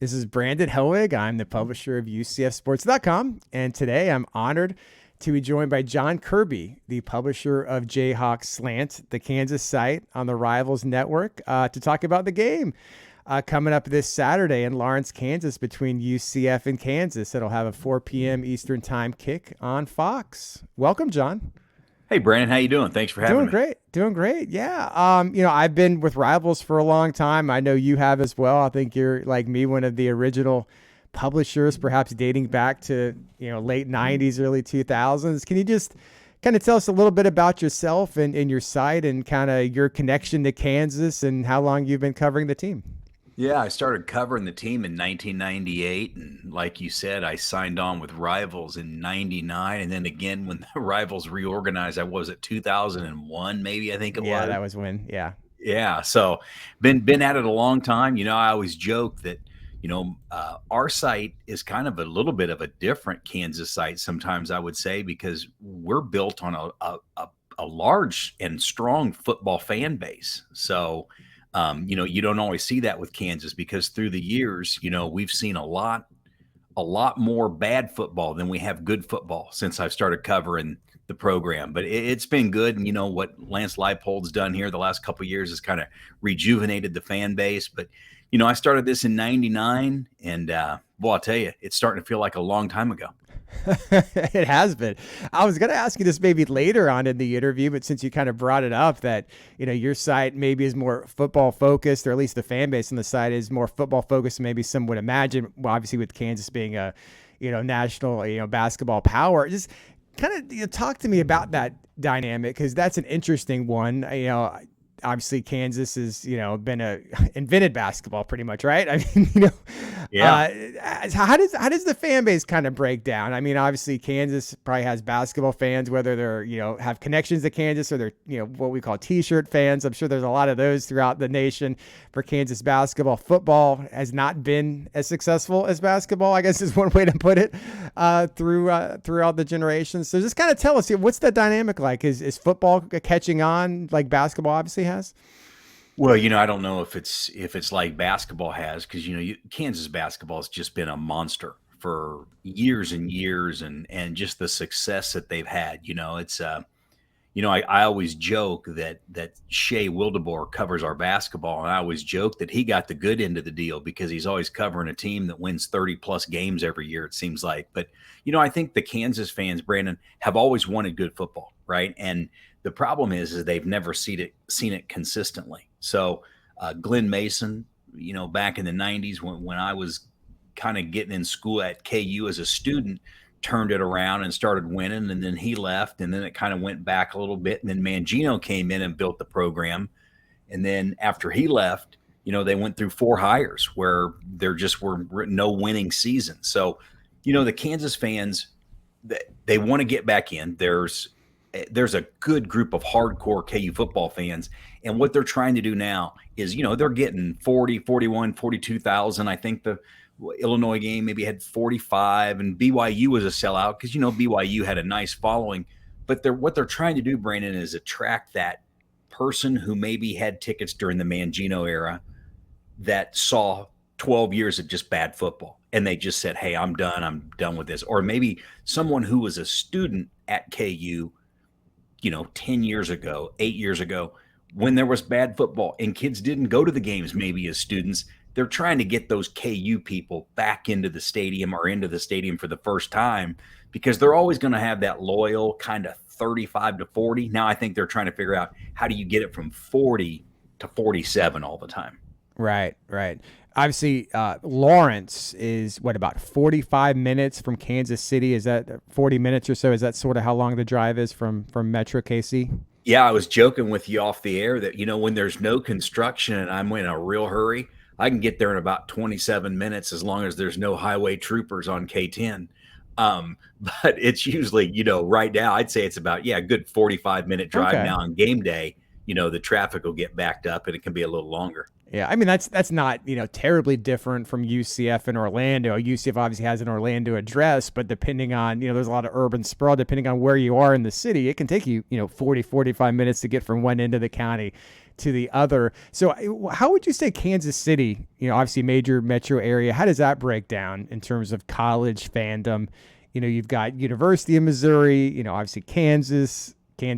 This is Brandon Helwig. I'm the publisher of UCFsports.com, and today I'm honored to be joined by John Kirby, the publisher of Jayhawk Slant, the Kansas site on the Rivals Network, to talk about the game coming up this Saturday in Lawrence, Kansas, between UCF and Kansas. It'll have a 4 p.m. Eastern time kick on Fox. Welcome, John. Hey, Brandon, how you doing? Thanks for having me. Doing great. Yeah. I've been with Rivals for a long time. I know you have as well. I think you're, like me, one of the original publishers, perhaps dating back to, late 90s, early 2000s. Can you just kind of tell us a little bit about yourself and your site and kind of your connection to Kansas and how long you've been covering the team? Yeah, I started covering the team in 1998, and like you said, I signed on with Rivals in 99, and then again when the Rivals reorganized, I was at 2001, maybe I think it was. Yeah, that was when, yeah. Yeah, so been at it a long time. I always joke that, our site is kind of a little bit of a different Kansas site sometimes, I would say, because we're built on a large and strong football fan base. So you don't always see that with Kansas because through the years, we've seen a lot more bad football than we have good football since I've started covering the program. But it's been good. And what Lance Leipold's done here the last couple of years has kind of rejuvenated the fan base. But, I started this in 99 and, I'll tell you, it's starting to feel like a long time ago. It has been. I was going to ask you this maybe later on in the interview, but since you kind of brought it up that, your site maybe is more football focused, or at least the fan base on the site is more football focused than maybe some would imagine. Well, obviously with Kansas being a, national, basketball power. Just kind of talk to me about that dynamic, because that's an interesting one. Obviously Kansas has, been invented basketball pretty much, right? I mean, Yeah. How does the fan base kind of break down? I mean, obviously Kansas probably has basketball fans, whether they're, have connections to Kansas or they're, what we call t-shirt fans. I'm sure there's a lot of those throughout the nation for Kansas basketball. Football has not been as successful as basketball, I guess is one way to put it, throughout the generations. So just kind of tell us, what's that dynamic like? Is football catching on like basketball obviously has? Well, I don't know if it's like basketball has, because Kansas basketball has just been a monster for years and years, and just the success that they've had. It's I always joke that Shea Wildeboer covers our basketball, and I always joke that he got the good end of the deal because he's always covering a team that wins 30 plus games every year, it seems like. But I think the Kansas fans, Brandon, have always wanted good football, right? And the problem is they've never seen it consistently. So Glenn Mason, back in the 90s when I was kind of getting in school at KU as a student, turned it around and started winning, and then he left, and then it kind of went back a little bit, and then Mangino came in and built the program. And then after he left, they went through 4 hires where there just were no winning seasons. So, the Kansas fans, they want to get back in. There's a good group of hardcore KU football fans. And what they're trying to do now is, they're getting 40, 41, 42,000. I think the Illinois game maybe had 45, and BYU was a sellout because, BYU had a nice following. But what they're trying to do, Brandon, is attract that person who maybe had tickets during the Mangino era that saw 12 years of just bad football. And they just said, hey, I'm done with this. Or maybe someone who was a student at KU 10 years ago, 8 years ago, when there was bad football and kids didn't go to the games maybe as students. They're trying to get those KU people back into the stadium or into the stadium for the first time, because they're always going to have that loyal kind of 35 to 40. Now I think they're trying to figure out how do you get it from 40 to 47 all the time. Right. Obviously, Lawrence is about 45 minutes from Kansas City. Is that 40 minutes or so? Is that sort of how long the drive is from Metro KC? Yeah, I was joking with you off the air that, when there's no construction and I'm in a real hurry, I can get there in about 27 minutes as long as there's no highway troopers on K10. But it's usually, right now, I'd say it's about, a good 45-minute drive. Okay. Now on game day, the traffic will get backed up and it can be a little longer. Yeah, I mean, that's not, terribly different from UCF in Orlando. UCF obviously has an Orlando address, but depending on, there's a lot of urban sprawl, depending on where you are in the city, it can take you, 40, 45 minutes to get from one end of the county to the other. So how would you say Kansas City, obviously major metro area, how does that break down in terms of college fandom? You've got University of Missouri, obviously Kansas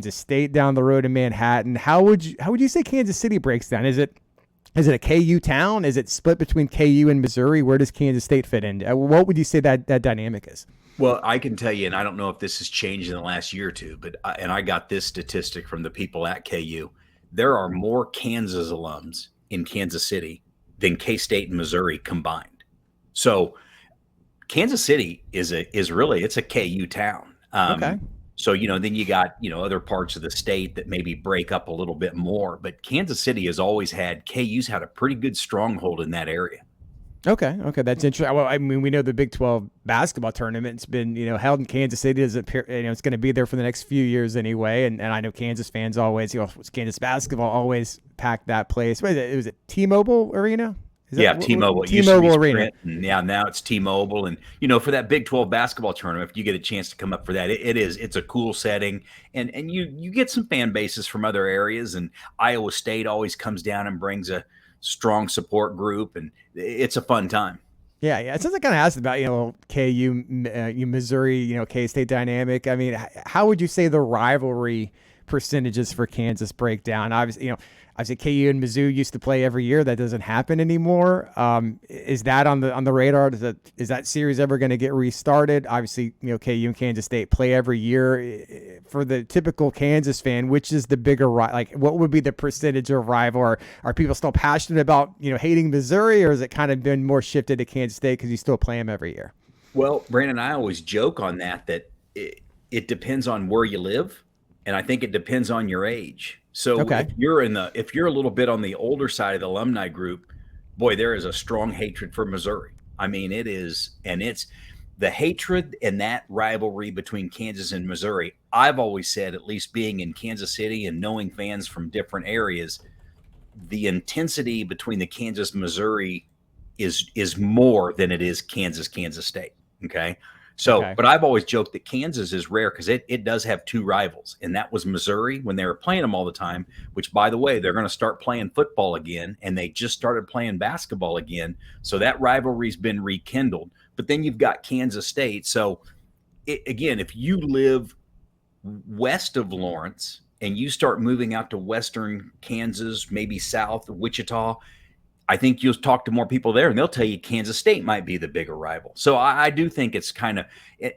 State down the road in Manhattan. How would you say Kansas City breaks down? Is it a KU town? Is it split between KU and Missouri? Where does Kansas State fit in? What would you say that dynamic is? Well, I can tell you, and I don't know if this has changed in the last year or two, but I got this statistic from the people at KU. There are more Kansas alums in Kansas City than K-State and Missouri combined. So Kansas City is really it's a KU town. Okay. So then you got other parts of the state that maybe break up a little bit more, but Kansas City has always had KU's had a pretty good stronghold in that area. Okay, that's interesting. Well, I mean, we know the Big 12 basketball tournament's been, held in Kansas City. It's going to be there for the next few years anyway. And I know Kansas fans always, Kansas basketball always pack that place. What is it? Was it T-Mobile Arena? T-Mobile. T-Mobile Arena. Yeah, now it's T-Mobile. And, for that Big 12 basketball tournament, if you get a chance to come up for that, it's a cool setting. And you get some fan bases from other areas. And Iowa State always comes down and brings a strong support group. And it's a fun time. Yeah. Since I kind of asked about, KU, Missouri, K-State dynamic, I mean, how would you say the rivalry percentages for Kansas break down? Obviously, KU and Mizzou used to play every year. That doesn't happen anymore. Is that on the radar? Is that series ever going to get restarted? Obviously, KU and Kansas State play every year. For the typical Kansas fan, which is the bigger what would be the percentage of rival? Are people still passionate about hating Missouri, or has it kind of been more shifted to Kansas State because you still play them every year? Well, Brandon, I always joke on that it depends on where you live, and I think it depends on your age. So okay. if you're a little bit on the older side of the alumni group, boy, there is a strong hatred for Missouri. I mean, it's the hatred and that rivalry between Kansas and Missouri. I've always said, at least being in Kansas City and knowing fans from different areas, the intensity between the Kansas Missouri is more than it is Kansas State. Okay. So, Okay. But I've always joked that Kansas is rare because it does have two rivals, and that was Missouri when they were playing them all the time, which, by the way, they're going to start playing football again, and they just started playing basketball again. So that rivalry's been rekindled. But then you've got Kansas State. So, again, if you live west of Lawrence and you start moving out to western Kansas, maybe south of Wichita, I think you'll talk to more people there, and they'll tell you Kansas State might be the bigger rival. So I do think it's kind of,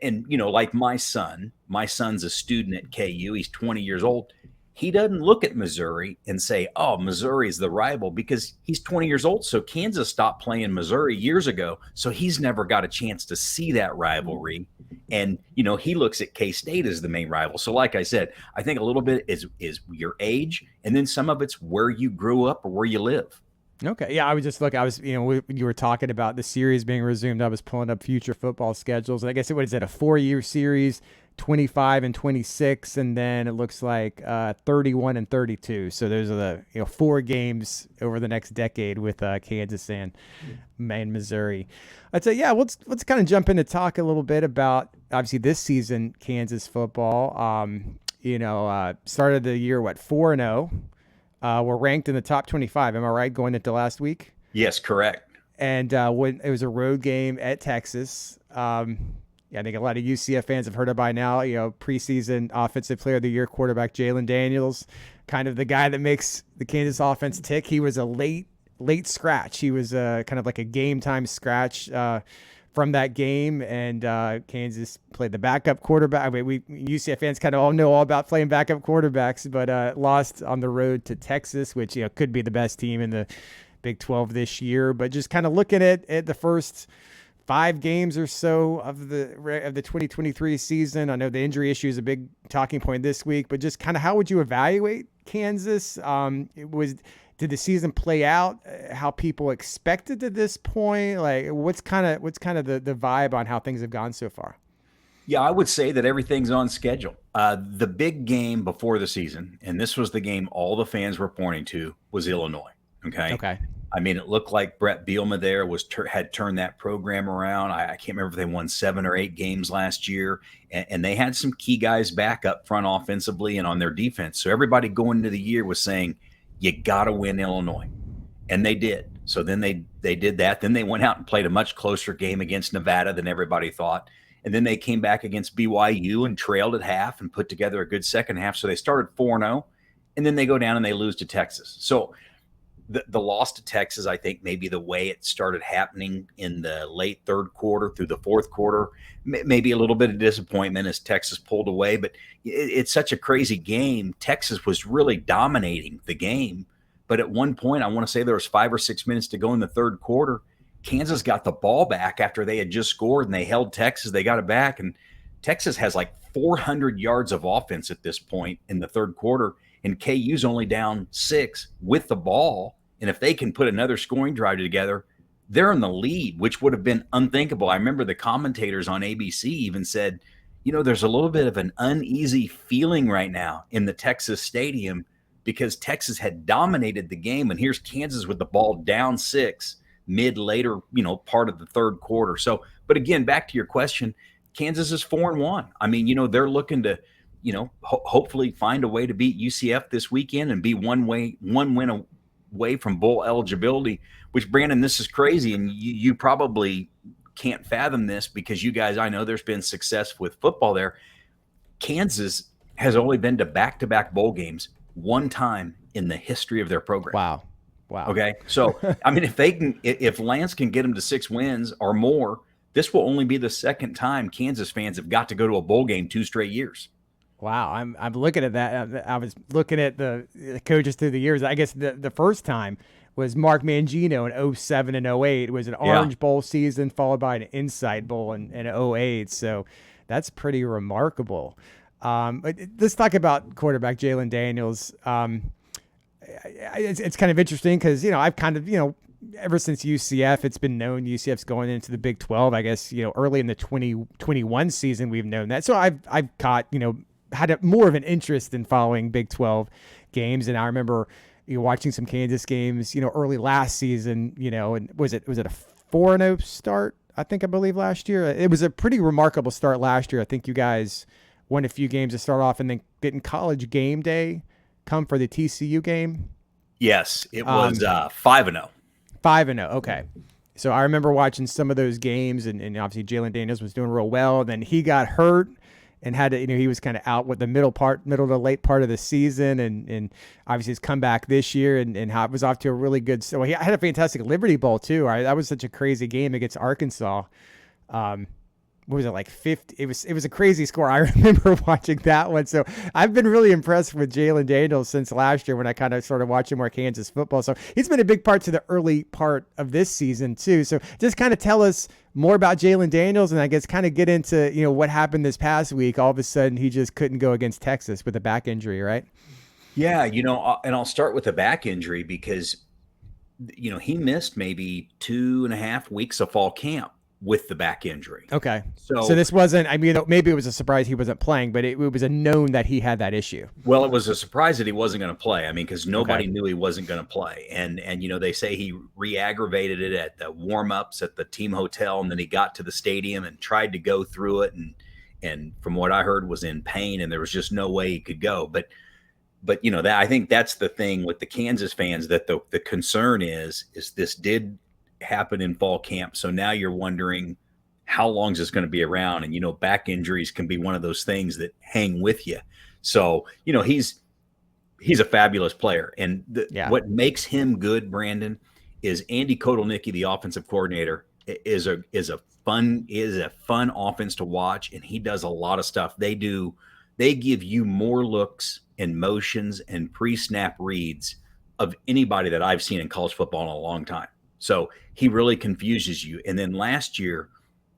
and like my son's a student at KU. He's 20 years old. He doesn't look at Missouri and say, oh, Missouri is the rival, because he's 20 years old. So Kansas stopped playing Missouri years ago. So he's never got a chance to see that rivalry. And, he looks at K-State as the main rival. So like I said, I think a little bit is your age, and then some of it's where you grew up or where you live. Okay. Yeah. You were talking about the series being resumed. I was pulling up future football schedules. And I guess what is it? A 4-year series, 25 and 26. And then it looks like 31 and 32. So those are the, 4 games over the next decade with Kansas and Missouri. I'd say, yeah, let's kind of jump in to talk a little bit about, obviously, this season, Kansas football. Started the year, 4-0. We're ranked in the top 25. Am I right? Going into last week? Yes, correct. And when it was a road game at Texas, I think a lot of UCF fans have heard it by now. Preseason Offensive Player of the Year quarterback Jaylen Daniels, kind of the guy that makes the Kansas offense tick. He was a late scratch. He was kind of like a game time scratch from that game, and Kansas played the backup quarterback. I mean, we UCF fans kind of all know all about playing backup quarterbacks, but lost on the road to Texas, which could be the best team in the Big 12 this year. But just kind of looking at the first 5 games or so of the 2023 season, I know the injury issue is a big talking point this week, but just kind of how would you evaluate Kansas? Did the season play out how people expected to this point? Like, what's kind of the vibe on how things have gone so far? Yeah, I would say that everything's on schedule. The big game before the season, and this was the game all the fans were pointing to, was Illinois. Okay. I mean, it looked like Brett Bielema there had turned that program around. I can't remember if they won 7 or 8 games last year, and they had some key guys back up front offensively and on their defense. So everybody going into the year was saying, You got to win Illinois. And they did. So then they did that. Then they went out and played a much closer game against Nevada than everybody thought. And then they came back against BYU and trailed at half and put together a good second half. So they started 4-0, and then they go down and they lose to Texas. So the loss to Texas, I think maybe the way it started happening in the late third quarter through the fourth quarter, maybe a little bit of disappointment as Texas pulled away. But it's such a crazy game. Texas was really dominating the game. But at one point, I want to say there was 5 or 6 minutes to go in the third quarter. Kansas got the ball back after they had just scored, and they held Texas. They got it back, and Texas has like 400 yards of offense at this point in the third quarter, and KU's only down 6 with the ball. And if they can put another scoring drive together, they're in the lead, which would have been unthinkable. I remember the commentators on ABC even said, there's a little bit of an uneasy feeling right now in the Texas stadium because Texas had dominated the game, and here's Kansas with the ball down 6 later, part of the third quarter. So, but again, back to your question, Kansas is 4-1. I mean, they're looking to, hopefully find a way to beat UCF this weekend and be one win away from bowl eligibility, which, Brandon, this is crazy. And you probably can't fathom this because you guys, I know there's been success with football there. Kansas has only been to back-to-back bowl games one time in the history of their program. Wow. Okay. So, I mean, if Lance can get them to 6 wins or more, this will only be the second time Kansas fans have got to go to a bowl game 2 straight years. Wow, I'm looking at that. I was looking at the coaches through the years. I guess the first time was Mark Mangino in 07 and 08. It was an Orange Bowl season followed by an Insight Bowl in 08. So that's pretty remarkable. Let's talk about quarterback Jaylen Daniels. It's kind of interesting because, I've kind of, ever since UCF, it's been known UCF's going into the Big 12. I guess, early in the 2021 season, we've known that. So I've caught, had more of an interest in following Big 12 games. And I remember watching some Kansas games, early last season, and was it a 4-0 start? I believe last year. It was a pretty remarkable start last year. I think you guys won a few games to start off, and then didn't College Game Day come for the TCU game? Yes, it was 5-0. 5-0. Okay. So I remember watching some of those games, and obviously Jaylen Daniels was doing real well. Then he got hurt and had to, he was kind of out with the middle to late part of the season, and obviously his comeback this year, and how it was off to a really good. So he had a fantastic Liberty Bowl too. Right? That was such a crazy game against Arkansas. What was it, like 50? It was a crazy score. I remember watching that one. So I've been really impressed with Jaylen Daniels since last year when I kind of started watching more Kansas football. So he's been a big part to the early part of this season too. So just kind of tell us more about Jaylen Daniels, and I guess kind of get into, what happened this past week. All of a sudden he just couldn't go against Texas with a back injury, right? Yeah, and I'll start with the back injury because, he missed maybe 2.5 weeks of fall camp with the back injury. Okay. So this wasn't, maybe it was a surprise he wasn't playing, but it was a known that he had that issue. Well, it was a surprise that he wasn't going to play. Because nobody knew he wasn't going to play. And they say he re-aggravated it at the warm-ups at the team hotel, and then he got to the stadium and tried to go through it. And from what I heard was in pain, and there was just no way he could go. But that, I think that's the thing with the Kansas fans, that the concern is this did happen in fall camp. So now you're wondering how long is this going to be around? And, back injuries can be one of those things that hang with you. So, he's a fabulous player. And what makes him good, Brandon, is Andy Kotelnicki, the offensive coordinator, is a fun offense to watch. And he does a lot of stuff. They give you more looks and motions and pre-snap reads of anybody that I've seen in college football in a long time. So he really confuses you. And then last year,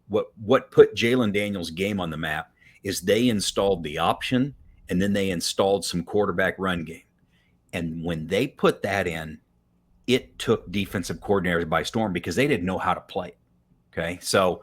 what put Jaylen Daniels' game on the map is they installed the option, and then they installed some quarterback run game. And when they put that in, it took defensive coordinators by storm because they didn't know how to play. Okay. So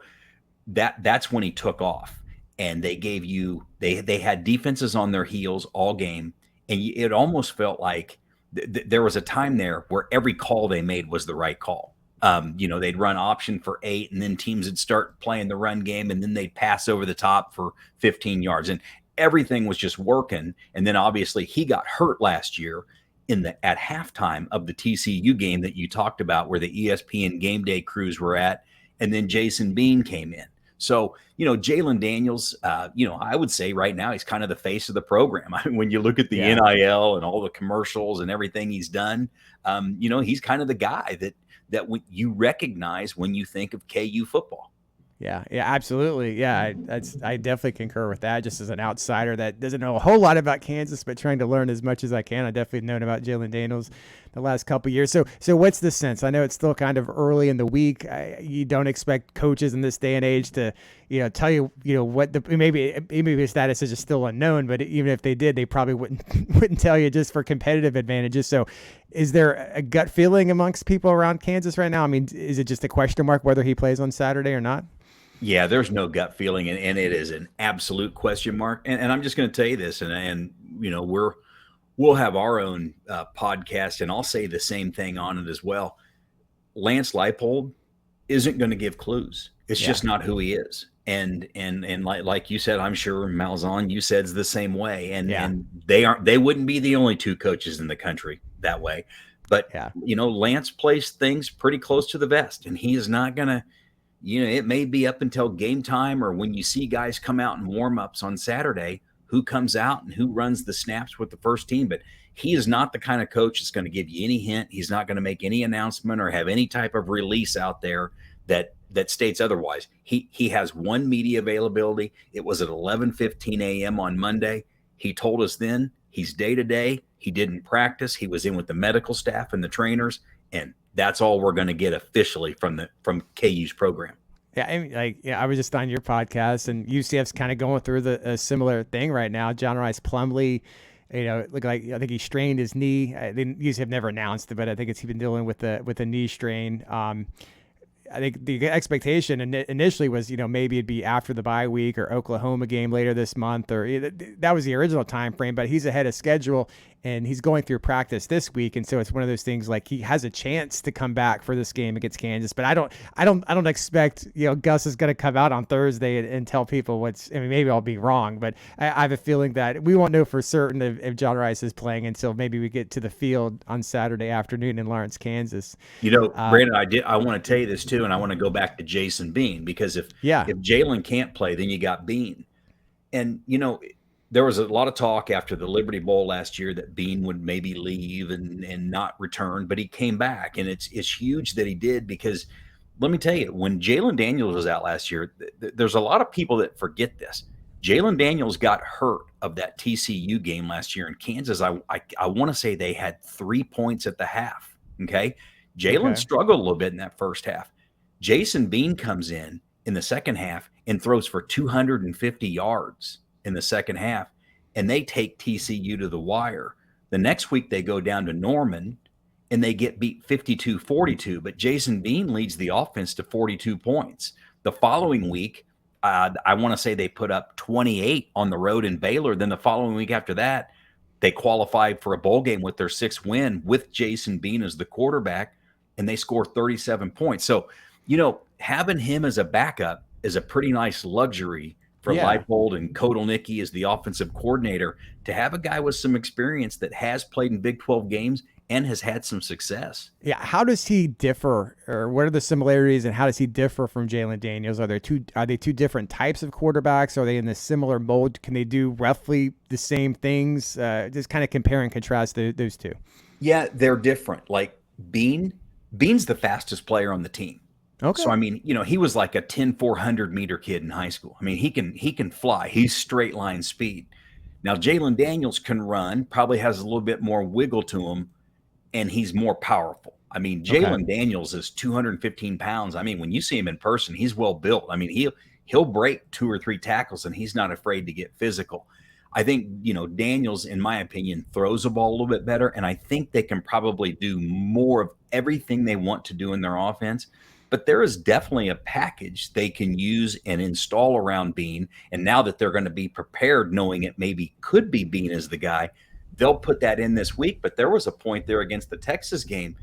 that's when he took off, and they gave you, they had defenses on their heels all game. And it almost felt like there was a time there where every call they made was the right call. They'd run option for 8, and then teams would start playing the run game, and then they'd pass over the top for 15 yards, and everything was just working. And then obviously he got hurt last year, at halftime of the TCU game that you talked about, where the ESPN game day crews were at, and then Jason Bean came in. So, Jaylen Daniels, I would say right now he's kind of the face of the program. I mean, when you look at the NIL and all the commercials and everything he's done, he's kind of the guy that you recognize when you think of KU football. Yeah, absolutely. Yeah, I definitely concur with that. Just as an outsider that doesn't know a whole lot about Kansas, but trying to learn as much as I can. I definitely known about Jaylen Daniels the last couple of years. So what's the sense? I know it's still kind of early in the week. You don't expect coaches in this day and age to, tell you, what maybe the status is just still unknown. But even if they did, they probably wouldn't tell you just for competitive advantages. So, is there a gut feeling amongst people around Kansas right now? I mean, is it just a question mark whether he plays on Saturday or not? Yeah, there's no gut feeling, and it is an absolute question mark. And I'm just going to tell you this, and we'll have our own podcast, and I'll say the same thing on it as well. Lance Leipold isn't going to give clues. It's just not who he is. And like you said, I'm sure Malzahn, you said, is the same way. And they wouldn't be the only two coaches in the country that way. But Lance plays things pretty close to the vest, and he is not going to. It may be up until game time, or when you see guys come out in warm-ups on Saturday, who comes out and who runs the snaps with the first team. But he is not the kind of coach that's going to give you any hint. He's not going to make any announcement or have any type of release out there that states otherwise. He has one media availability. It was at 11:15 a.m. on Monday. He told us then he's day-to-day. He didn't practice. He was in with the medical staff and the trainers, and that's all we're going to get officially from KU's program. Yeah, I mean, I was just on your podcast, and UCF's kind of going through a similar thing right now. John Rice Plumlee, look like I think he strained his knee. UCF never announced it, but I think he's been dealing with a knee strain. I think the expectation initially was, maybe it'd be after the bye week or Oklahoma game later this month, or that was the original time frame. But he's ahead of schedule, and he's going through practice this week, and so it's one of those things like he has a chance to come back for this game against Kansas. But I don't expect Gus is going to come out on Thursday and tell people what's. I mean, maybe I'll be wrong, but I have a feeling that we won't know for certain if John Rice is playing until maybe we get to the field on Saturday afternoon in Lawrence, Kansas. Brandon, I want to tell you this too, and I want to go back to Jason Bean, because if Jaylen can't play, then you got Bean, and there was a lot of talk after the Liberty Bowl last year that Bean would maybe leave and not return, but he came back, and it's huge that he did, because let me tell you, when Jaylen Daniels was out last year, there's a lot of people that forget this. Jaylen Daniels got hurt of that TCU game last year in Kansas. I want to say they had 3 points at the half. Okay. Jaylen struggled a little bit in that first half. Jason Bean comes in the second half and throws for 250 yards in the second half, and they take TCU to the wire. The next week they go down to Norman and they get beat 52-42, but Jason Bean leads the offense to 42 points. The following week, I want to say they put up 28 on the road in Baylor. Then the following week after that, they qualified for a bowl game with their 6th win with Jason Bean as the quarterback, and they score 37 points. So, having him as a backup is a pretty nice luxury for Leipold and Kotelnicki as the offensive coordinator, to have a guy with some experience that has played in Big 12 games and has had some success. Yeah. How does he differ, or what are the similarities, and how does he differ from Jaylen Daniels? Are they two different types of quarterbacks? Are they in the similar mold? Can they do roughly the same things? Just kind of compare and contrast those two. Yeah, they're different. Like Bean's the fastest player on the team. Okay. So, I mean, he was like a 10-400 meter kid in high school. I mean, he can fly. He's straight line speed. Now, Jaylen Daniels can run, probably has a little bit more wiggle to him, and he's more powerful. I mean, Jaylen Daniels is 215 pounds. I mean, when you see him in person, he's well built. I mean, he'll break 2 or 3 tackles, and he's not afraid to get physical. I think, Daniels, in my opinion, throws the ball a little bit better, and I think they can probably do more of everything they want to do in their offense. But there is definitely a package they can use and install around Bean. And now that they're going to be prepared, knowing it maybe could be Bean as the guy, they'll put that in this week. But there was a point there against the Texas game.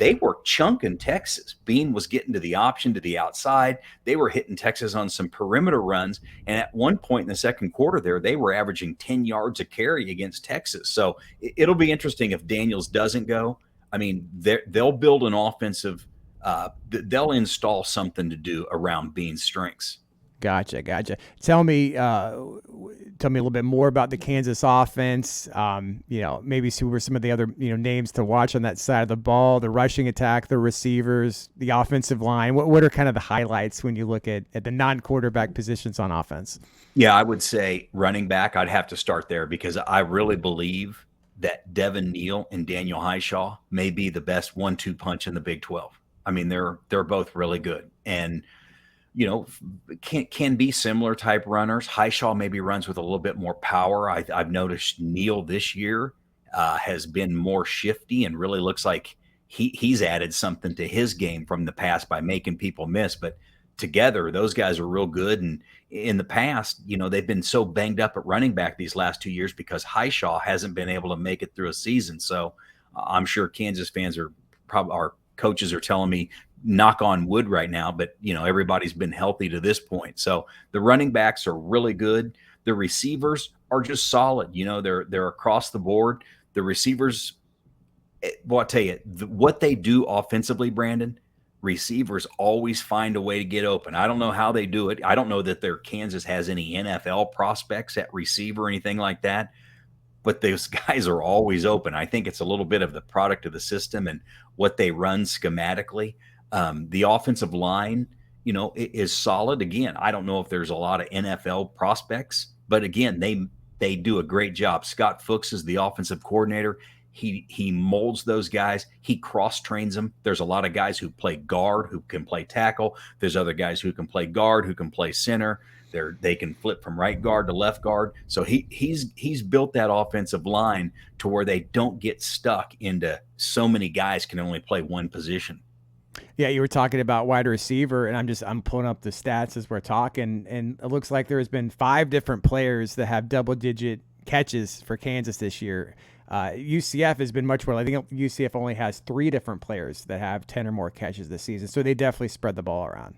they were chunking Texas. Bean was getting to the option to the outside. They were hitting Texas on some perimeter runs. And at one point in the second quarter there, they were averaging 10 yards a carry against Texas. So it'll be interesting if Daniels doesn't go. I mean, they'll build an offensive, they'll install something to do around Bean's strengths. Gotcha. Tell me a little bit more about the Kansas offense. Maybe who were some of the other names to watch on that side of the ball, the rushing attack, the receivers, the offensive line. What are kind of the highlights when you look at the non-quarterback positions on offense? Yeah, I would say running back. I'd have to start there because I really believe that Devin Neal and Daniel Highshaw may be the best 1-2 punch in the Big 12. I mean, they're both really good, and can be similar type runners. Highshaw maybe runs with a little bit more power. I've noticed Neal this year has been more shifty and really looks like he's added something to his game from the past by making people miss. But together, those guys are real good. And in the past, they've been so banged up at running back these last 2 years because Highshaw hasn't been able to make it through a season. So I'm sure Kansas fans are probably, our coaches are telling me, knock on wood right now, but everybody's been healthy to this point. So the running backs are really good. The receivers are just solid. They're across the board. The receivers, well, I'll tell you what they do offensively, Brandon. Receivers always find a way to get open. I don't know how they do it. I don't know that Kansas has any NFL prospects at receiver or anything like that, but those guys are always open. I think it's a little bit of the product of the system and what they run schematically. The offensive line, is solid. Again, I don't know if there's a lot of NFL prospects, but again, they do a great job. Scott Fuchs is the offensive coordinator. He molds those guys. He cross trains them. There's a lot of guys who play guard, who can play tackle. There's other guys who can play guard, who can play center. They can flip from right guard to left guard. So he's built that offensive line to where they don't get stuck into so many guys can only play one position. Yeah, you were talking about wide receiver, and I'm pulling up the stats as we're talking, and it looks like there has been 5 different players that have double-digit catches for Kansas this year. UCF has been much more. I think UCF only has 3 different players that have 10 or more catches this season, so they definitely spread the ball around.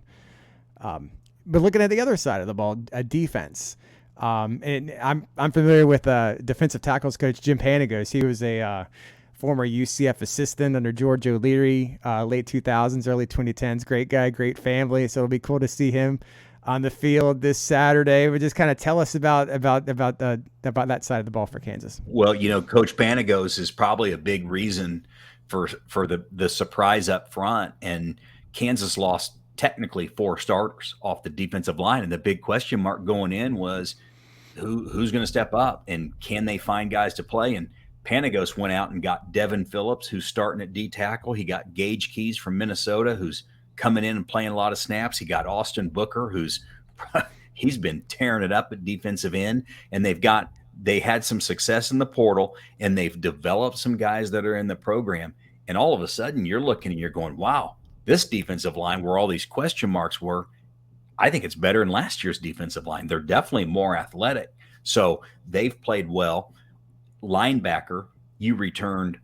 But looking at the other side of the ball, defense. And I'm familiar with defensive tackles coach Jim Panagos. He was a former UCF assistant under George O'Leary, late 2000s, early 2010s. Great guy, great family. So it'll be cool to see him on the field this Saturday. But just kind of tell us about that side of the ball for Kansas. Well, Coach Panagos is probably a big reason for the surprise up front. And Kansas lost technically 4 starters off the defensive line. And the big question mark going in was who's going to step up and can they find guys to play? And Panagos went out and got Devin Phillips, who's starting at D tackle. He got Gage Keys from Minnesota, who's coming in and playing a lot of snaps. He got Austin Booker, he's been tearing it up at defensive end. And they had some success in the portal, and they've developed some guys that are in the program. And all of a sudden you're looking and you're going, wow, this defensive line where all these question marks were, I think it's better than last year's defensive line. They're definitely more athletic. So they've played well. Linebacker, you returned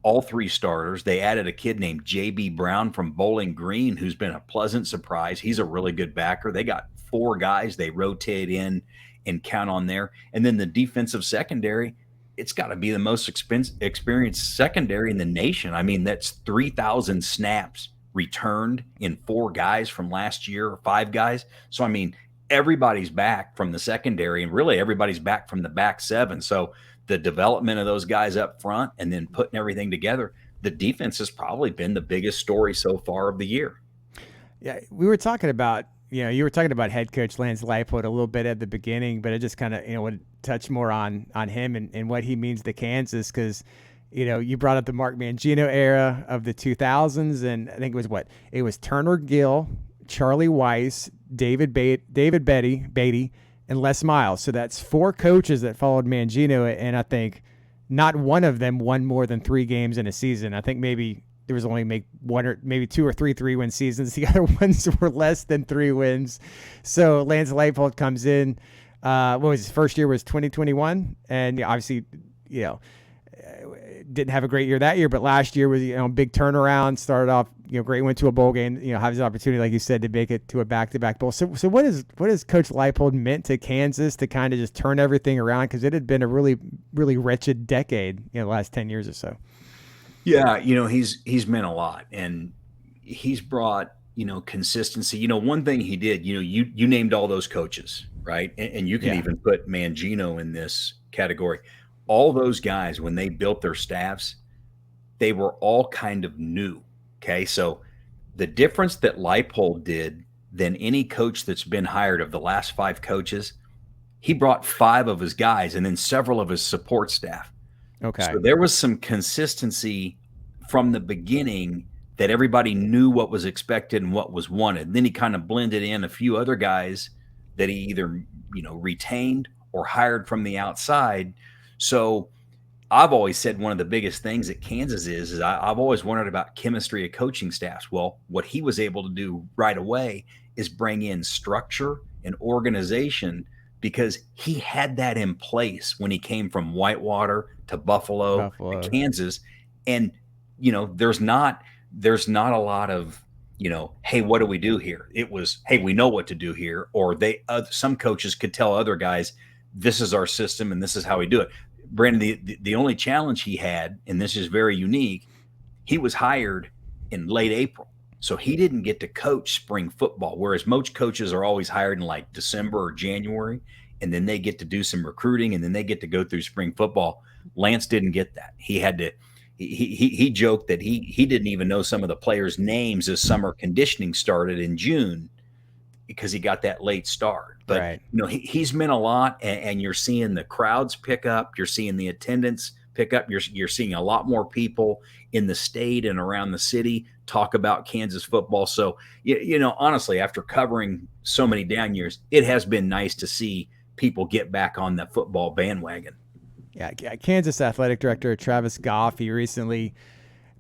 all 3 starters. They added a kid named J.B. Brown from Bowling Green, who's been a pleasant surprise. He's a really good backer. They got 4 guys they rotate in and count on there. And then the defensive secondary, it's got to be the most experienced secondary in the nation. I mean, that's 3,000 snaps returned in 4 guys from last year, or 5 guys. So, I mean, everybody's back from the secondary, and really everybody's back from the back 7. So the development of those guys up front and then putting everything together, the defense has probably been the biggest story so far of the year. Yeah, we were talking about, you were talking about head coach Lance Leipold a little bit at the beginning, but I just kind of, would touch more on him and what he means to Kansas, because, you brought up the Mark Mangino era of the 2000s, and I think it was Turner Gill, Charlie Weiss, David Beatty, and Les Miles. So that's 4 coaches that followed Mangino, and I think not one of them won more than 3 games in a season. I think maybe there was only maybe 2 or 3 3-win seasons. The other ones were less than 3 wins. So Lance Leipold comes in. What was his first year was 2021, and obviously, didn't have a great year that year, but last year was big turnaround. Started off great, went to a bowl game. Has the opportunity, like you said, to make it to a back-to-back bowl. So what is Coach Leipold meant to Kansas to kind of just turn everything around, because it had been a really really wretched decade, the last 10 years or so. Yeah, he's meant a lot, and he's brought consistency. One thing he did, you named all those coaches, right? And you can Yeah. even put Mangino in this category. All those guys, when they built their staffs, they were all kind of new. Okay, so the difference that Leipold did than any coach that's been hired of the last 5 coaches, he brought 5 of his guys and then several of his support staff. Okay. So there was some consistency from the beginning, that everybody knew what was expected and what was wanted. And then he kind of blended in a few other guys that he either, retained or hired from the outside. So I've always said one of the biggest things at Kansas is I've always wondered about chemistry of coaching staffs. Well, what he was able to do right away is bring in structure and organization, because he had that in place when he came from Whitewater to Buffalo to Buffalo. Kansas. And, there's not a lot of, hey, what do we do here? It was, hey, we know what to do here. Or some coaches could tell other guys, this is our system and this is how we do it. Brandon, the only challenge he had, and this is very unique, he was hired in late April. So he didn't get to coach spring football, whereas most coaches are always hired in like December or January, and then they get to do some recruiting, and then they get to go through spring football. Lance didn't get that. He had to. He joked that he didn't even know some of the players' names as summer conditioning started in June, because he got that late start. But Right. He's meant a lot, and you're seeing the crowds pick up. You're seeing the attendance pick up. You're seeing a lot more people in the state and around the city talk about Kansas football. So honestly, after covering so many down years, it has been nice to see people get back on that football bandwagon. Yeah, Kansas athletic director Travis Goff, he recently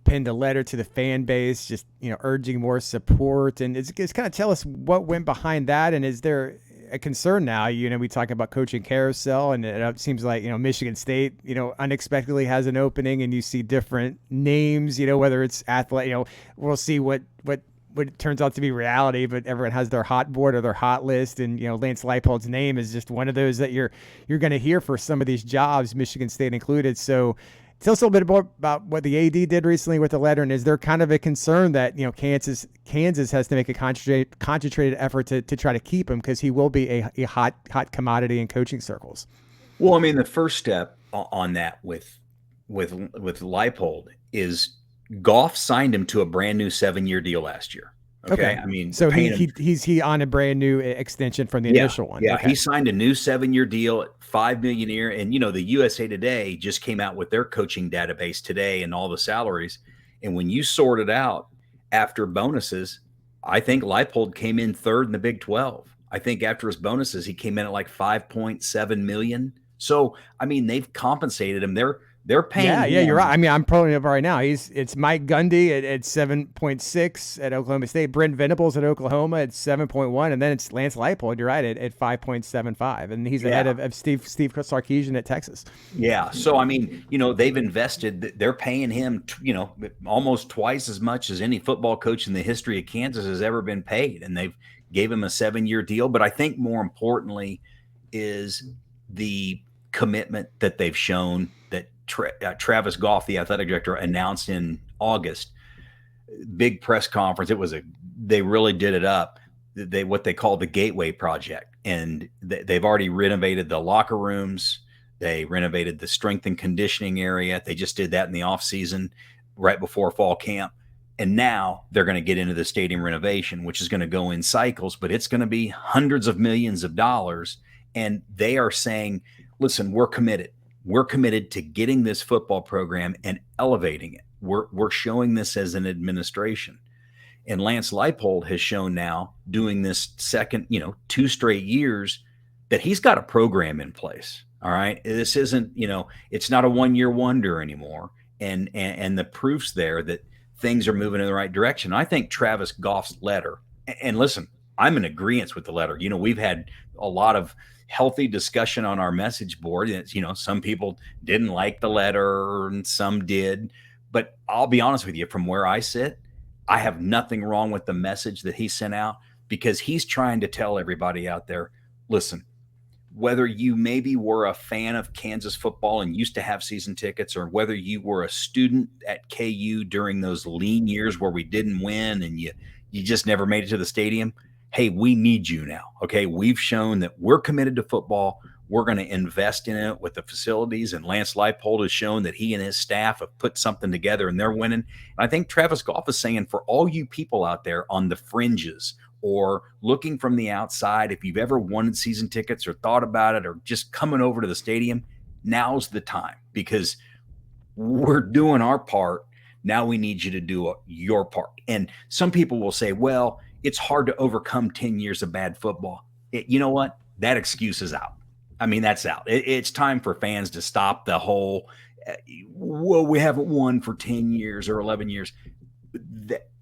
penned a letter to the fan base, just urging more support, and it's kind of tell us what went behind that, and is there a concern now? We talk about coaching carousel, and it seems like Michigan State unexpectedly has an opening, and you see different names, whether it's athlete, we'll see what it turns out to be reality, but everyone has their hot board or their hot list, and Lance Leipold's name is just one of those that you're going to hear for some of these jobs, Michigan State included. So tell us a little bit more about what the AD did recently with the letter, and is there kind of a concern that Kansas has to make a concentrated effort to try to keep him, because he will be a hot commodity in coaching circles? Well, I mean, the first step on that with Leipold is Goff signed him to a brand new 7-year deal last year. Okay. I mean, so he's on a brand new extension from the initial one. Yeah. Okay. He signed a new 7-year deal at $5 million a year. And, the USA Today just came out with their coaching database today and all the salaries. And when you sort it out after bonuses, I think Leipold came in third in the Big 12. I think after his bonuses, he came in at like 5.7 million. So, I mean, they've compensated him. They're paying. Yeah, you're right. I mean, I'm pulling it up right now. It's Mike Gundy at 7.6 at Oklahoma State, Brent Venables at Oklahoma at 7.1, and then it's Lance Leipold. You're right, at 5.75, and he's ahead of Steve Sarkisian at Texas. Yeah. So I mean, they've invested. They're paying him, almost twice as much as any football coach in the history of Kansas has ever been paid, and they've gave him a 7-year deal. But I think more importantly is the commitment that they've shown, that Travis Goff, the athletic director, announced in August. Big press conference. They really did it up. What they call the Gateway Project, and they've already renovated the locker rooms. They renovated the strength and conditioning area. They just did that in the off season, right before fall camp. And now they're going to get into the stadium renovation, which is going to go in cycles, but it's going to be hundreds of millions of dollars. And they are saying, listen, we're committed. We're committed to getting this football program and elevating it. We're showing this as an administration. And Lance Leipold has shown now, doing this second, 2 straight years, that he's got a program in place. All right. This isn't, it's not a 1-year wonder anymore. And the proof's there that things are moving in the right direction. I think Travis Goff's letter, and listen, I'm in agreement with the letter. We've had a lot of healthy discussion on our message board. It's, some people didn't like the letter and some did. But I'll be honest with you, from where I sit, I have nothing wrong with the message that he sent out, because he's trying to tell everybody out there, listen, whether you maybe were a fan of Kansas football and used to have season tickets, or whether you were a student at KU during those lean years where we didn't win and you just never made it to the stadium, hey, we need you now. Okay, we've shown that we're committed to football. We're going to invest in it with the facilities, and Lance Leipold has shown that he and his staff have put something together and they're winning. And I think Travis Goff is saying, for all you people out there on the fringes or looking from the outside, if you've ever wanted season tickets or thought about it or just coming over to the stadium, now's the time, because we're doing our part. Now we need you to do your part. And some people will say, well, it's hard to overcome 10 years of bad football. You know what? That excuse is out. I mean, that's out. It's time for fans to stop the whole, well, we haven't won for 10 years or 11 years.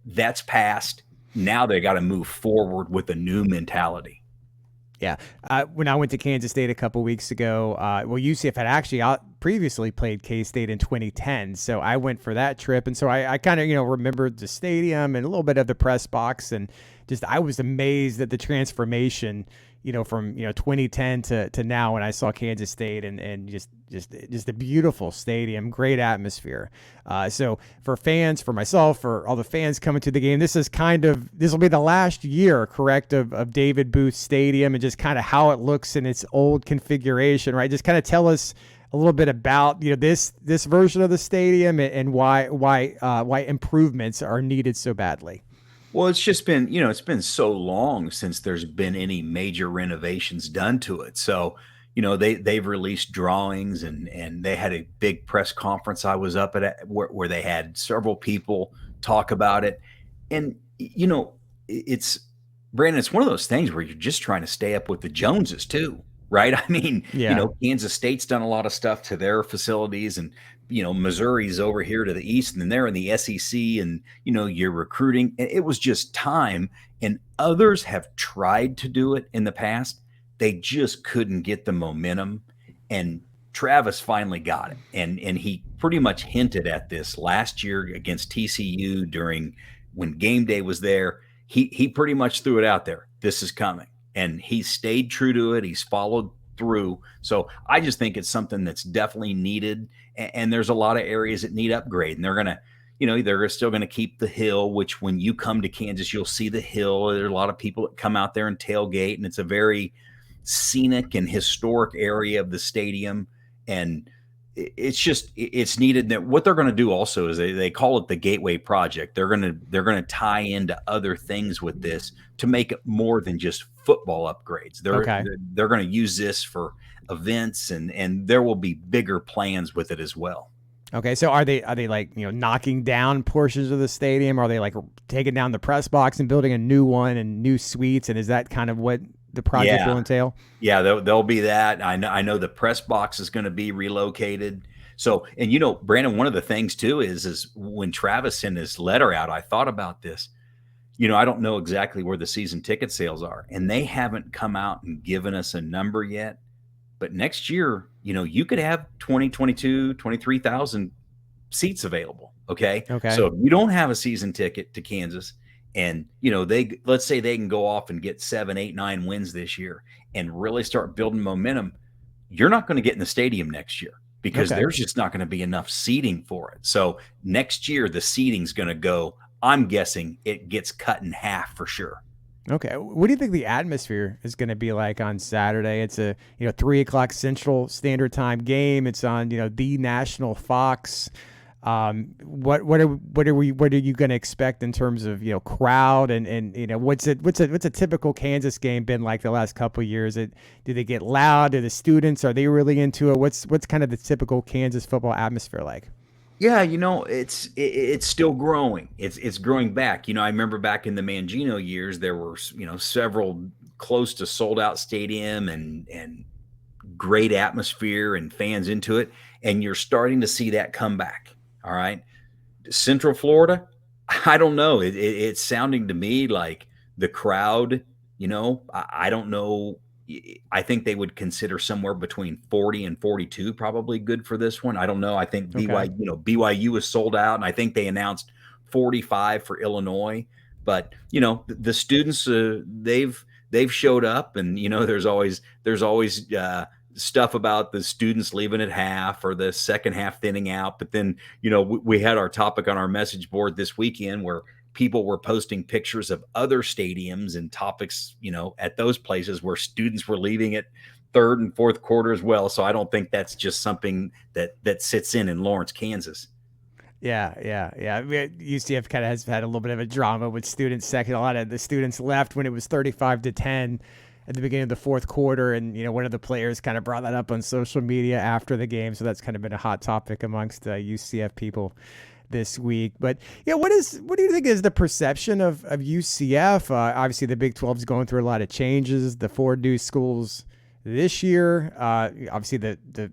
That's past. Now they got to move forward with a new mentality. Yeah. When I went to Kansas State a couple weeks ago, UCF had actually previously played K-State in 2010. So I went for that trip. And so I kind of, remembered the stadium and a little bit of the press box. And I was amazed at the transformation, from, 2010 to now when I saw Kansas State, and just a beautiful stadium, great atmosphere. So for fans, for myself, for all the fans coming to the game, this will be the last year, correct, of David Booth Stadium, and just kind of how it looks in its old configuration, right? Just kind of tell us a little bit about, this version of the stadium and why improvements are needed so badly. Well, it's just been, it's been so long since there's been any major renovations done to it. So, they've released drawings, and they had a big press conference. I was up at where they had several people talk about it. And, it's, Brandon, it's one of those things where you're just trying to stay up with the Joneses too, right? I mean, yeah. Kansas State's done a lot of stuff to their facilities, and Missouri's over here to the east, and then they're in the SEC, and you're recruiting. It was just time, and others have tried to do it in the past. They just couldn't get the momentum, and Travis finally got it, and he pretty much hinted at this last year against TCU when game day was there. He pretty much threw it out there. This is coming, and he stayed true to it. He's followed through. So I just think it's something that's definitely needed. And there's a lot of areas that need upgrade, and they're going to, they're still going to keep the hill, which when you come to Kansas, you'll see the hill. There are a lot of people that come out there and tailgate, and it's a very scenic and historic area of the stadium. And it's needed. That what they're going to do also is they call it the Gateway Project. They're going to tie into other things with this to make it more than just football upgrades. They're going to use this for events, and there will be bigger plans with it as well. Okay, so are they like, knocking down portions of the stadium? Are they like taking down the press box and building a new one and new suites? And is that kind of what the project will entail? Yeah, there'll be that. I know the press box is going to be relocated. So, and Brandon, one of the things too is when Travis sent his letter out, I thought about this. I don't know exactly where the season ticket sales are, and they haven't come out and given us a number yet. But next year, you could have 20, 22, 23,000 seats available. Okay. So if you don't have a season ticket to Kansas, and, let's say they can go off and get 7, 8, 9 wins this year and really start building momentum, you're not going to get in the stadium next year, because there's just not going to be enough seating for it. So next year, the seating's going to go, I'm guessing it gets cut in half for sure. Okay. What do you think the atmosphere is going to be like on Saturday? It's a 3:00 Central Standard Time game. It's on the national Fox. What are you going to expect in terms of crowd and what's a typical Kansas game been like the last couple of years? Do they get loud? Are the students, are they really into it? What's kind of the typical Kansas football atmosphere like? Yeah, it's still growing. It's growing back. I remember back in the Mangino years, there were several close to sold out stadium and great atmosphere and fans into it, and you're starting to see that come back. All right, Central Florida, I don't know. It's sounding to me like the crowd. I don't know I think they would consider somewhere between 40 and 42 probably good for this one. I don't know. I think Okay. BYU is sold out, and I think they announced 45 for Illinois. But the students, they've showed up, and there's always stuff about the students leaving at half or the second half thinning out. But then we had our topic on our message board this weekend where people were posting pictures of other stadiums and topics, at those places where students were leaving at third and fourth quarter as well. So I don't think that's just something that sits in Lawrence, Kansas. Yeah. UCF kind of has had a little bit of a drama with students second. A lot of the students left when it was 35-10 at the beginning of the fourth quarter. And, one of the players kind of brought that up on social media after the game. So that's kind of been a hot topic amongst UCF people this week. But what do you think is the perception of UCF? Obviously, the Big 12 is going through a lot of changes. The 4 new schools this year. Obviously, the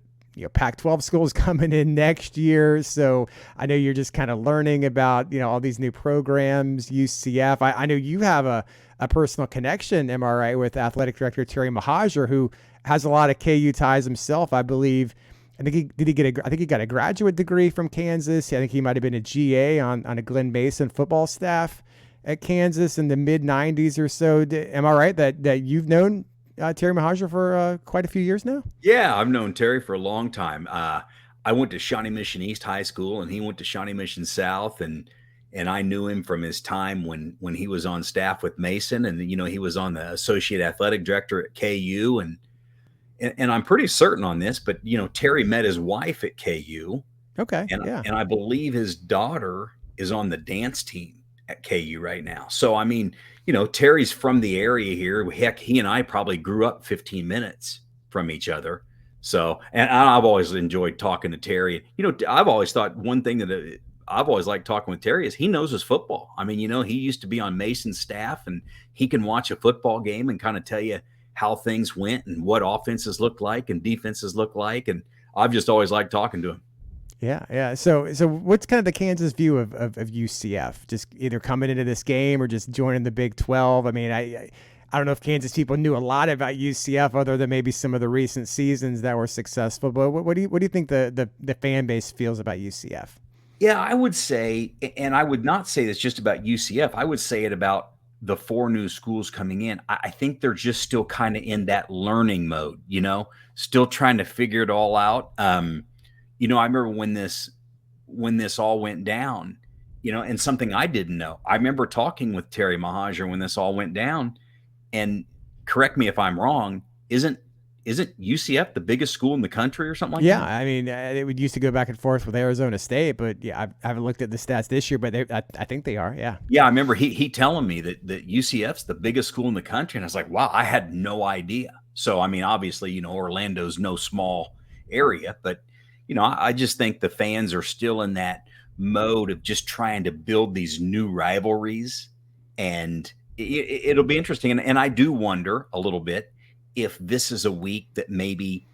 Pac-12 schools coming in next year. So I know you're just kind of learning about all these new programs. UCF. I know you have a personal connection, am I right, with athletic director Terry Mahajer, who has a lot of KU ties himself, I believe. I think he got a graduate degree from Kansas. I think he might have been a GA on a Glenn Mason football staff at Kansas in the mid '90s or so. Am I right that you've known Terry Mahajer for quite a few years now? Yeah, I've known Terry for a long time. I went to Shawnee Mission East High School, and he went to Shawnee Mission South, and I knew him from his time when he was on staff with Mason, and he was on the associate athletic director at KU, and I'm pretty certain on this, but Terry met his wife at KU, Okay, and yeah. and I believe his daughter is on the dance team at KU right now. So I mean, Terry's from the area here. Heck, he and I probably grew up 15 minutes from each other. So, and I've always enjoyed talking to Terry. I've always thought one thing that I've always liked talking with Terry is he knows his football. I mean, he used to be on Mason's staff, and he can watch a football game and kind of tell you how things went and what offenses look like and defenses look like. And I've just always liked talking to him. Yeah. So what's kind of the Kansas view of UCF? Just either coming into this game or just joining the Big 12? I mean, I don't know if Kansas people knew a lot about UCF other than maybe some of the recent seasons that were successful. But what do you think the fan base feels about UCF? Yeah, I would say, and I would not say this just about UCF. I would say it about the 4 new schools coming in. I think they're just still kind of in that learning mode, still trying to figure it all out. I remember when this all went down, and something I didn't know. I remember talking with Terry Mahajer when this all went down, and correct me if I'm wrong, isn't UCF the biggest school in the country or something like Yeah, that? I mean, it would used to go back and forth with Arizona State, but yeah, I haven't looked at the stats this year, but I think they are. Yeah. Yeah, I remember he telling me that UCF's the biggest school in the country, and I was like, wow, I had no idea. So I mean, obviously, Orlando's no small area, but I just think the fans are still in that mode of just trying to build these new rivalries, and it'll be interesting. And I do wonder a little bit if this is a week that maybe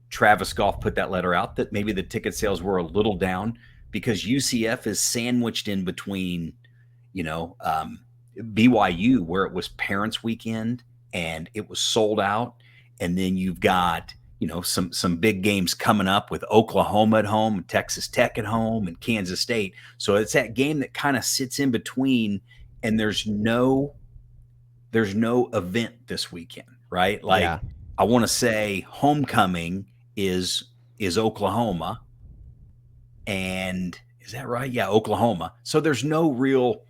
Travis Goff put that letter out, that maybe the ticket sales were a little down because UCF is sandwiched in between, BYU, where it was Parents Weekend and it was sold out, and then you've got some big games coming up with Oklahoma at home, Texas Tech at home, and Kansas State. So it's that game that kind of sits in between, and there's no event this weekend, right? Like, Yeah. I want to say homecoming is Oklahoma, and is that right? Yeah, Oklahoma. So there's no real,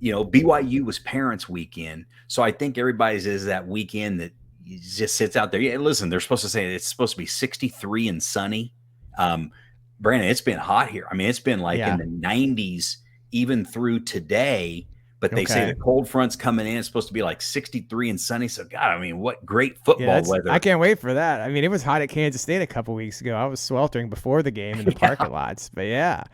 BYU was Parents Weekend, so I think everybody's is that weekend that just sits out there. Yeah, listen, they're supposed to say it's supposed to be 63 and sunny. Brandon, it's been hot here. I mean, it's been like in Yeah. the 90s even through today. But they say the Okay. cold front's coming in. It's supposed to be like 63 and sunny. So, God, I mean, what great football I weather. can't wait for that. I mean, it was hot at Kansas State a couple weeks ago. I was sweltering before the game in the Yeah. parking lots. But yeah.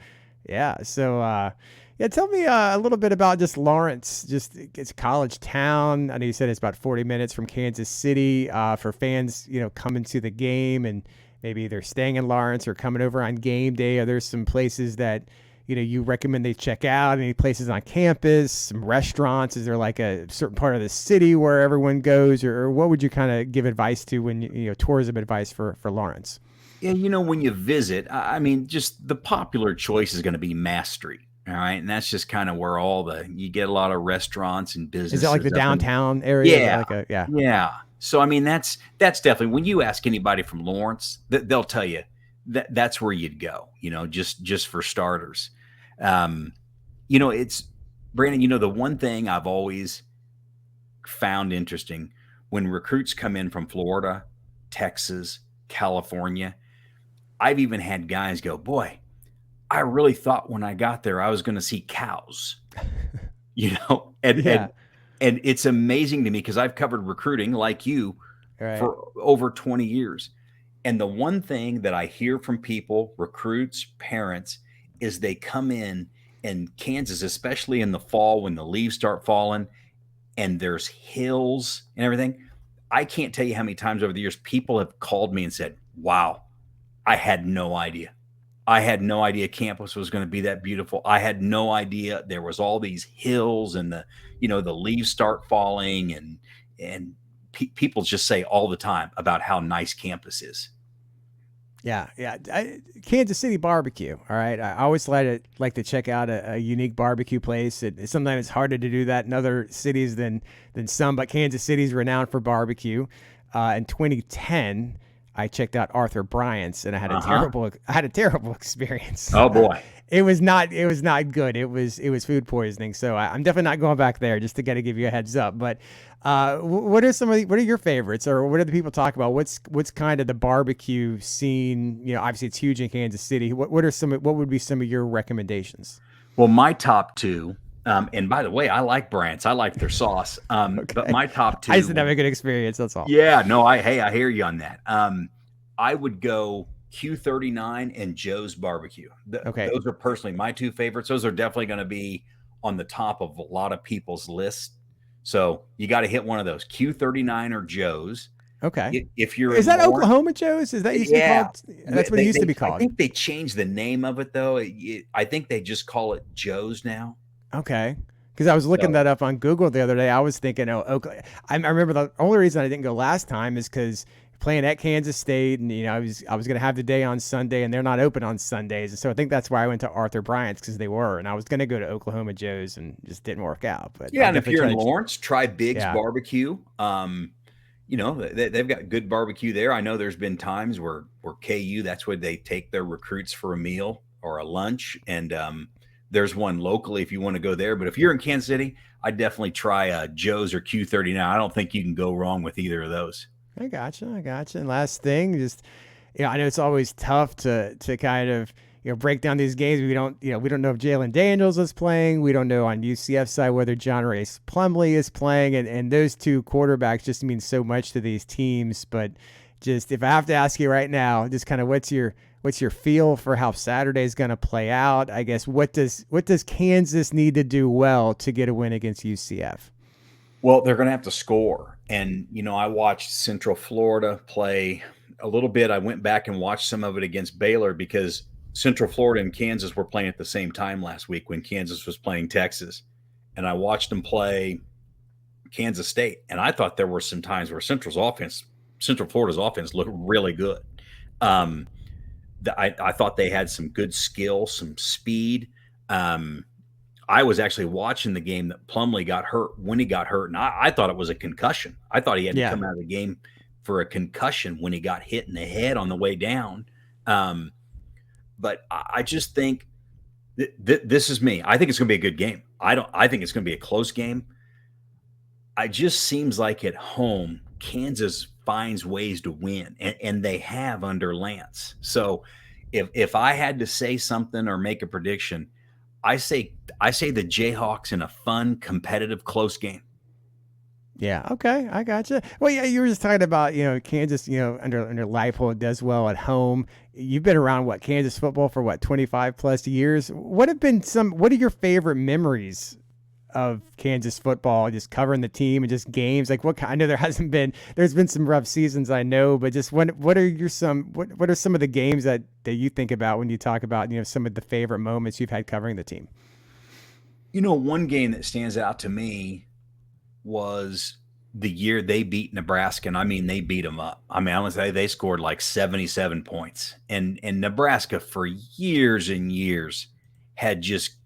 So yeah, tell me a little bit about just Lawrence. Just it's a college town. I know you said it's about 40 minutes from Kansas City. For fans, coming to the game and maybe either staying in Lawrence or coming over on game day. Are there some places that you recommend they check out? Any places on campus, some restaurants? Is there like a certain part of the city where everyone goes, or what would you kind of give advice to when tourism advice for Lawrence? Yeah, when you visit, I mean, just the popular choice is going to be Mass Street. All right. And that's just kind of where you get a lot of restaurants and Is that like the businesses up in. downtown area? Is that Yeah. like yeah? Yeah. So, I mean, that's definitely when you ask anybody from Lawrence, they'll tell you that's where you'd go, just for starters. It's Brandon, the one thing I've always found interesting when recruits come in from Florida, Texas, California, I've even had guys go, boy, I really thought when I got there I was going to see cows, and Yeah. and it's amazing to me because I've covered recruiting like you Right. for over 20 years. And the one thing that I hear from people, recruits, parents, is they come in Kansas, especially in the fall when the leaves start falling and there's hills and everything. I can't tell you how many times over the years people have called me and said, wow, I had no idea. I had no idea campus was going to be that beautiful. I had no idea there was all these hills and the leaves start falling and people just say all the time about how nice campus is. Yeah, yeah. Kansas City barbecue. All right, I always like to check out a unique barbecue place. Sometimes it's harder to do that in other cities than some, but Kansas City's renowned for barbecue. In 2010, I checked out Arthur Bryant's, and I had a terrible experience. Oh boy. It was not good. It was food poisoning. So I'm definitely not going back there. Just to give you a heads up. But what are your favorites, or what do the people talk about? What's kind of the barbecue scene? Obviously it's huge in Kansas City. What would be some of your recommendations? Well, my top two. And by the way, I like Brandt's. I like their sauce. Okay. But my top two. I just didn't have a good experience. That's all. Yeah, no, I hear you on that. I would go Q39 and Joe's Barbecue. Okay. Those are personally my two favorites. Those are definitely going to be on the top of a lot of people's lists. So you got to hit one of those, Q39 or Joe's. Okay. If you're is that Oklahoma Joe's? Is that used to be called? That's what it used to be called. I think they changed the name of it though. I think they just call it Joe's now. Okay. Because I was looking that up on Google the other day. I was thinking, Oklahoma. I remember the only reason I didn't go last time is because playing at Kansas State, and I was going to have the day on Sunday, and they're not open on Sundays, and so I think that's why I went to Arthur Bryant's, because they were, and I was going to go to Oklahoma Joe's, and just didn't work out. But yeah, and if you're in Lawrence, try Big's Barbecue. They've got good barbecue there. I know there's been times where KU, that's where they take their recruits for a meal or a lunch, and there's one locally if you want to go there. But if you're in Kansas City, I'd definitely try Joe's or Q39. I don't think you can go wrong with either of those. I gotcha. And last thing, just I know it's always tough to kind of break down these games. We don't know if Jaylen Daniels is playing. We don't know on UCF side whether John Race Plumlee is playing, and those two quarterbacks just mean so much to these teams. But just if I have to ask you right now, just kind of what's your feel for how Saturday is going to play out? I guess what does Kansas need to do well to get a win against UCF? Well, they're going to have to score. And, I watched Central Florida play a little bit. I went back and watched some of it against Baylor because Central Florida and Kansas were playing at the same time last week when Kansas was playing Texas. And I watched them play Kansas State. And I thought there were some times where Central Florida's offense looked really good. I thought they had some good skill, some speed. I was actually watching the game that Plumlee got hurt when he got hurt, and I thought it was a concussion. I thought he had to come out of the game for a concussion when he got hit in the head on the way down. But I just think this is me. I think it's going to be a good game. I think it's going to be a close game. It just seems like at home, Kansas finds ways to win, and they have under Lance. So if I had to say something or make a prediction, I say the Jayhawks in a fun, competitive, close game. Yeah. Okay. I gotcha. Well, yeah, you were just talking about, Kansas, under Leipold does well at home. You've been around Kansas football for 25 plus years. What are your favorite memories of Kansas football, just covering the team and just games? Like I know there's been some rough seasons, I know, but just what are some of the games that you think about when you talk about, some of the favorite moments you've had covering the team? One game that stands out to me was the year they beat Nebraska, and I mean they beat them up. I mean, I would say they scored like 77 points, and Nebraska for years and years had just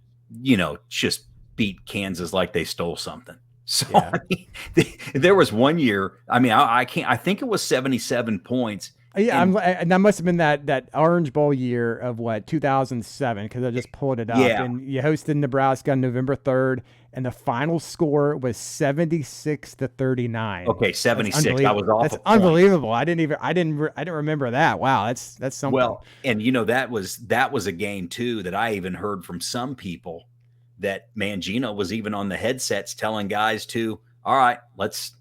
beat Kansas like they stole something. So Yeah. I mean, there was one year. I mean, I can't. I think it was 77 points. Yeah, And and that must have been that Orange Bowl year of 2007, because I just pulled it up. yeah, And you hosted Nebraska on November 3rd, and the final score was 76-39. okay, 76. I was off. That's a point. unbelievable. I didn't remember that. Wow, that's something. Well, and that was a game too that I even heard from some people that Mangino was even on the headsets telling guys to, all right, let's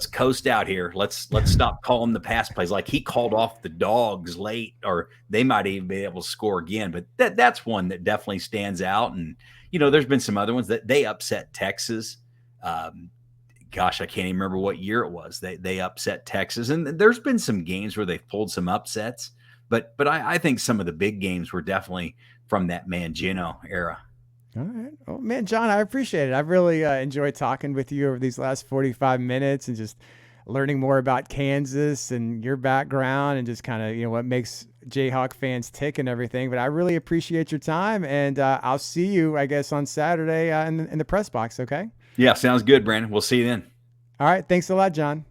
coast out here. Let's stop calling the pass plays. Like he called off the dogs late, or they might even be able to score again. But that's one that definitely stands out. And there's been some other ones that they upset Texas. Gosh, I can't even remember what year it was. They upset Texas, and there's been some games where they've pulled some upsets. But I think some of the big games were definitely from that Mangino era. All right. Oh, man, John, I appreciate it. I've really enjoyed talking with you over these last 45 minutes and just learning more about Kansas and your background and just kind of, what makes Jayhawk fans tick and everything. But I really appreciate your time, and I'll see you, I guess, on Saturday in the press box, okay? Yeah, sounds good, Brandon. We'll see you then. All right. Thanks a lot, John.